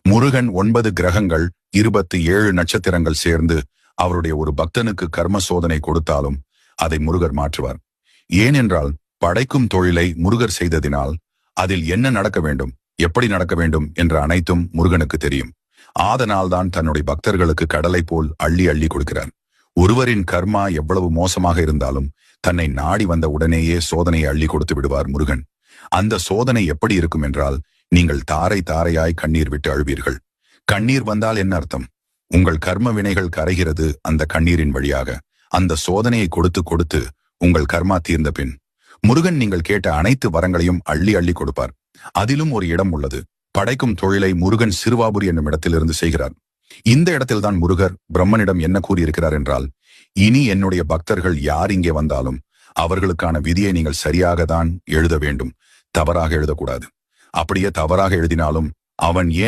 முருகன் 9 கிரகங்கள் 27 நட்சத்திரங்கள் சேர்ந்து அவருடைய ஒரு பக்தனுக்கு கர்ம சோதனை கொடுத்தாலும் அதை முருகர் மாற்றுவார். ஏனென்றால் படைக்கும் தொழிலை முருகர் செய்ததினால் அதில் என்ன நடக்க வேண்டும், எப்படி நடக்க வேண்டும் என்ற அனைத்தும் முருகனுக்கு தெரியும். ஆதனால்தான் தன்னுடைய பக்தர்களுக்கு கடலை போல் அள்ளி அள்ளி கொடுக்கிறார். ஒருவரின் கர்மா எவ்வளவு மோசமாக இருந்தாலும் தன்னை நாடி வந்த உடனேயே சோதனையை அள்ளி கொடுத்து விடுவார் முருகன். அந்த சோதனை எப்படி இருக்கும் என்றால், நீங்கள் தாரை தாரையாய் கண்ணீர் விட்டு அழுவீர்கள். கண்ணீர் வந்தால் என்ன அர்த்தம்? உங்கள் கர்ம வினைகள் கரைகிறது அந்த கண்ணீரின் வழியாக. அந்த சோதனையை கொடுத்து கொடுத்து உங்கள் கர்மா தீர்ந்த பின் முருகன் நீங்கள் கேட்ட அனைத்து வரங்களையும் அள்ளி அள்ளி கொடுப்பார். அதிலும் ஒரு இடம் உள்ளது. படைக்கும் தொழிலை முருகன் சிறுவாபுரி என்னும் இடத்திலிருந்து செய்கிறார். இந்த இடத்தில்தான் முருகர் பிரம்மனிடம் என்ன கூறியிருக்கிறார் என்றால், இனி என்னுடைய பக்தர்கள் யார் இங்கே வந்தாலும் அவர்களுக்கான விதியை நீங்கள் சரியாக தான் எழுத வேண்டும், தவறாக எழுதக்கூடாது. அப்படியே தவறாக எழுதினாலும் அவன் ஏன்